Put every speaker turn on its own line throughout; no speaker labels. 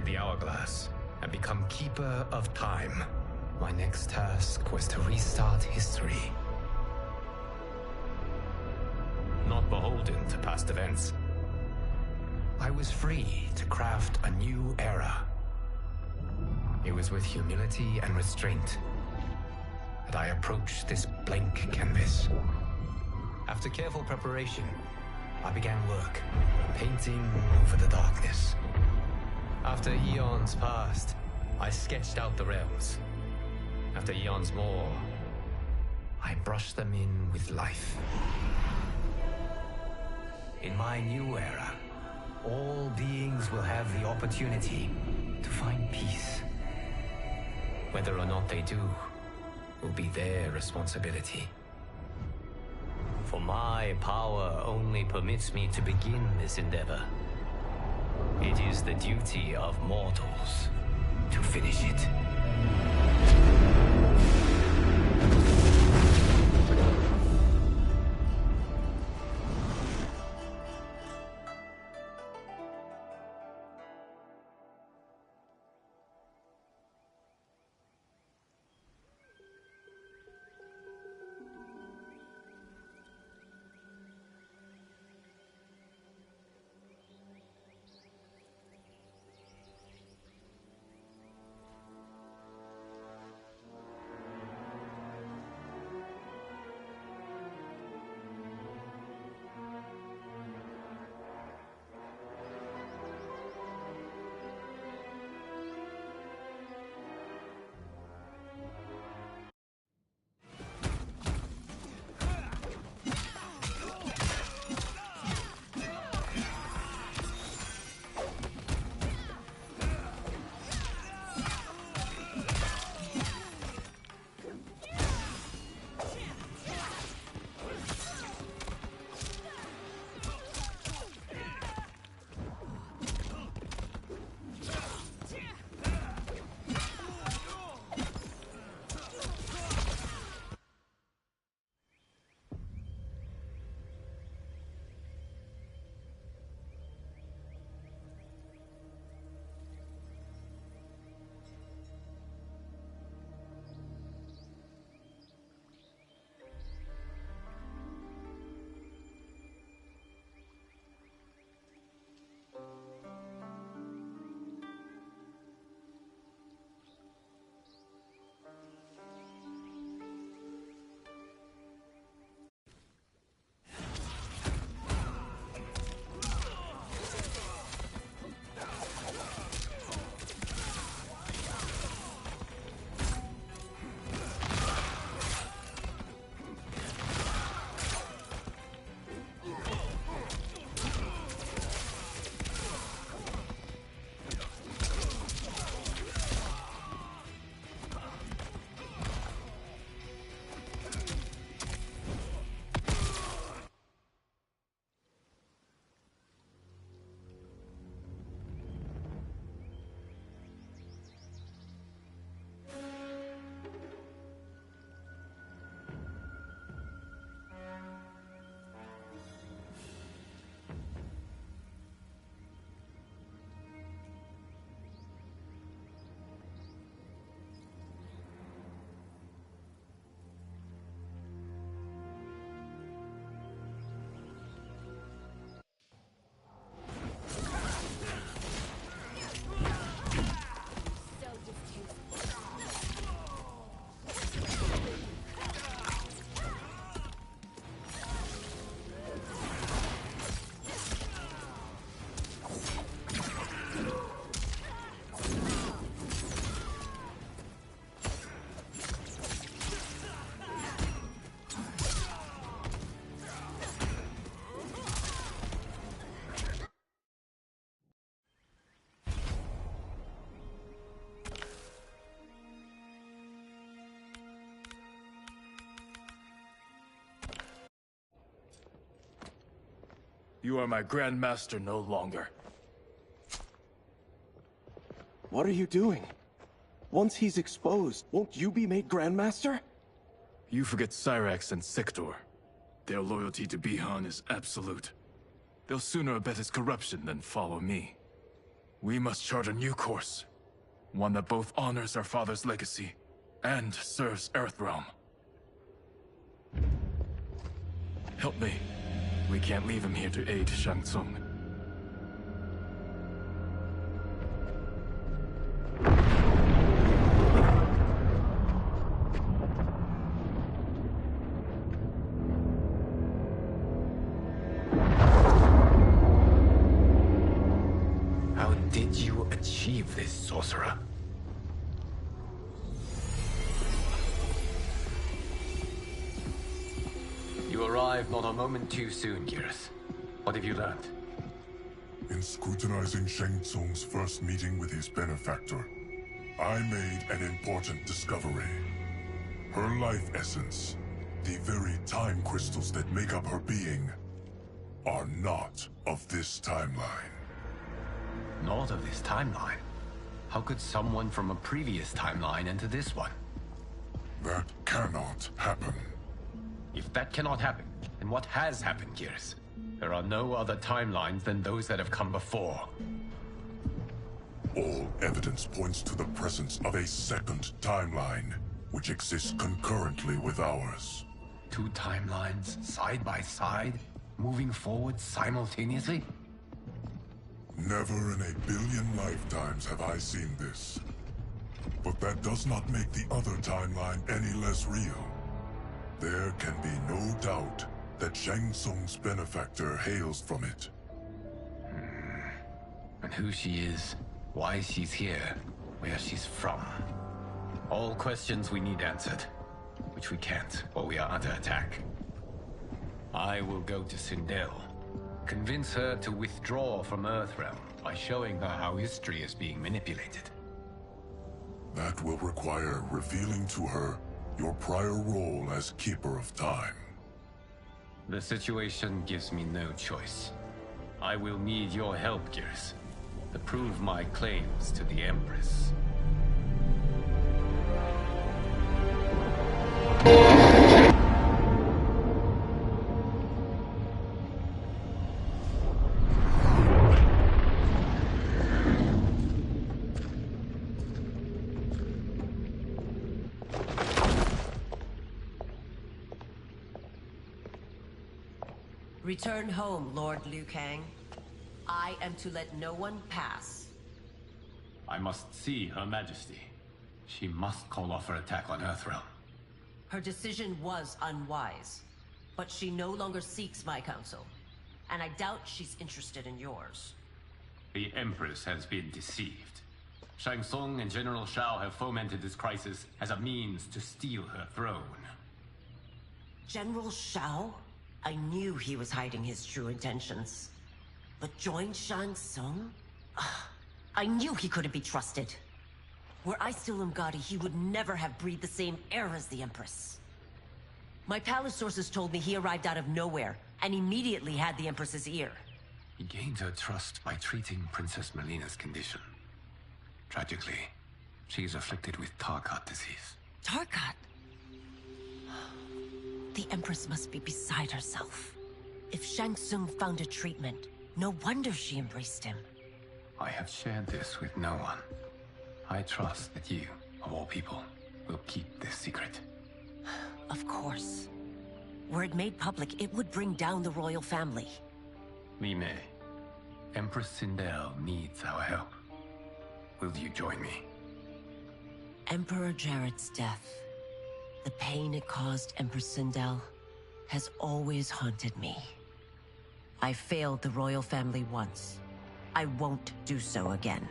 the hourglass and become Keeper of Time. My next task was to restart history. Not beholden to past events. I was free to craft a new era. It was with humility and restraint that I approached this blank canvas. After careful preparation, I began work, painting over the darkness. After eons passed, I sketched out the realms. After eons more, I brushed them in with life. In my new era, all beings will have the opportunity to find peace. Whether or not they do will be their responsibility. For my power only permits me to begin this endeavor. It is the duty of mortals to finish it.
You are my Grand Master no longer.
What are you doing? Once he's exposed, won't you be made Grand Master?
You forget Cyrax and Sector. Their loyalty to Bihan is absolute. They'll sooner abet his corruption than follow me. We must chart a new course. One that both honors our father's legacy and serves Earthrealm. Help me. We can't leave him here to aid Shang Tsung.
How did you achieve this, sorcerer? You arrived not a moment too soon, Geras. What have you learned?
In scrutinizing Shang Tsung's first meeting with his benefactor, I made an important discovery. Her life essence, the very time crystals that make up her being, are not of this timeline.
Not of this timeline? How could someone from a previous timeline enter this one?
That cannot happen.
If that cannot happen, then what has happened, Geras? There are no other timelines than those that have come before.
All evidence points to the presence of a second timeline, which exists concurrently with ours.
Two timelines, side by side, moving forward simultaneously?
Never in a billion lifetimes have I seen this. But that does not make the other timeline any less real. There can be no doubt that Shang Tsung's benefactor hails from it.
And who she is, why she's here, where she's from. All questions we need answered, which we can't, or we are under attack. I will go to Sindel, convince her to withdraw from Earthrealm by showing her how history is being manipulated.
That will require revealing to her your prior role as Keeper of Time.
The situation gives me no choice. I will need your help, Geras, to prove my claims to the Empress.
Return home, Lord Liu Kang. I am to let no one pass.
I must see Her Majesty. She must call off her attack on Earthrealm.
Her decision was unwise, but she no longer seeks my counsel, and I doubt she's interested in yours.
The Empress has been deceived. Shang Tsung and General Shao have fomented this crisis as a means to steal her throne.
General Shao? I knew he was hiding his true intentions. But join Shang Tsung? I knew he couldn't be trusted. Were I still Umgadi, he would never have breathed the same air as the Empress. My palace sources told me he arrived out of nowhere, and immediately had the Empress's ear.
He gained her trust by treating Princess Melina's condition. Tragically, she is afflicted with Tarkat disease.
Tarkat? The Empress must be beside herself. If Shang Tsung found a treatment, no wonder she embraced him.
I have shared this with no one. I trust that you, of all people, will keep this secret.
Of course. Were it made public, it would bring down the royal family.
Li Mei, Empress Sindel needs our help. Will you join me?
Emperor Jarrett's death, the pain it caused Empress Sindel, has always haunted me. I failed the royal family once. I won't do so again.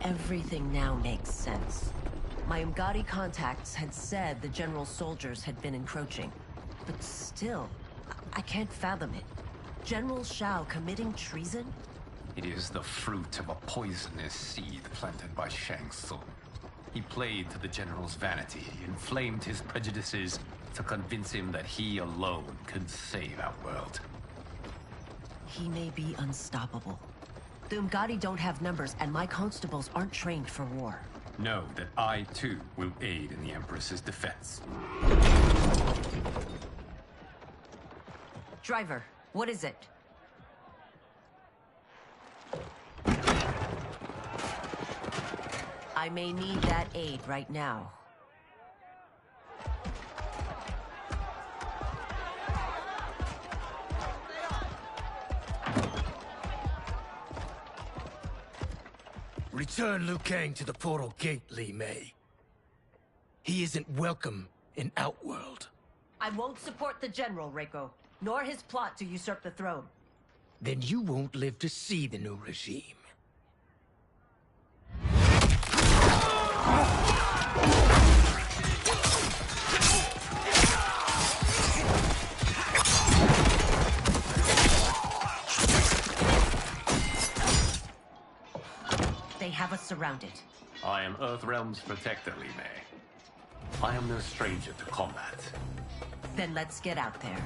Everything now makes sense. My Umgadi contacts had said the general's soldiers had been encroaching. But still, I can't fathom it. General Shao committing treason?
It is the fruit of a poisonous seed planted by Shang Tsung. He played to the general's vanity, inflamed his prejudices to convince him that he alone could save our world.
He may be unstoppable. The Umgadi don't have numbers, and my constables aren't trained for war.
Know that I, too, will aid in the Empress's defense.
Driver, what is it? I may need that aid right now.
Return Liu Kang to the portal gate, Li Mei. He isn't welcome in Outworld.
I won't support the General, Reiko, nor his plot to usurp the throne.
Then you won't live to see the new regime.
They have us surrounded.
I am Earthrealm's protector, Li Mei. I am no stranger to combat.
Then let's get out there.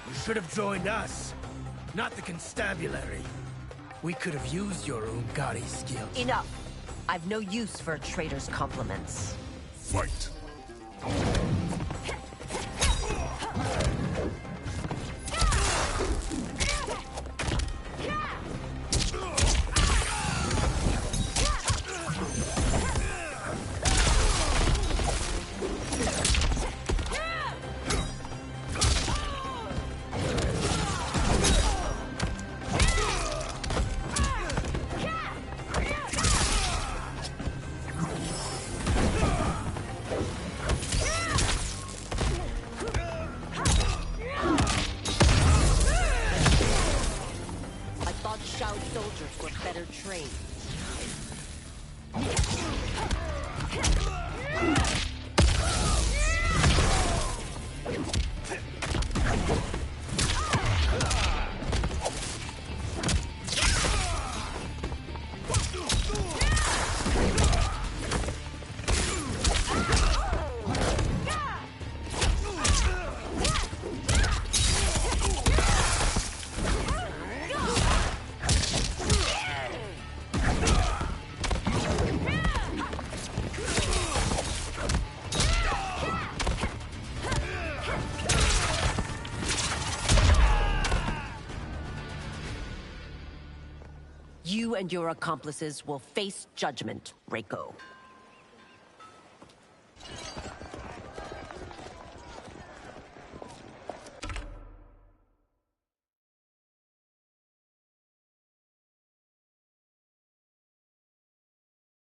You should have joined us, not the constabulary. We could have used your Umgadi skills.
Enough! I've no use for a traitor's compliments.
Fight.
Soldiers were better trained. You and your accomplices will face judgment, Reiko.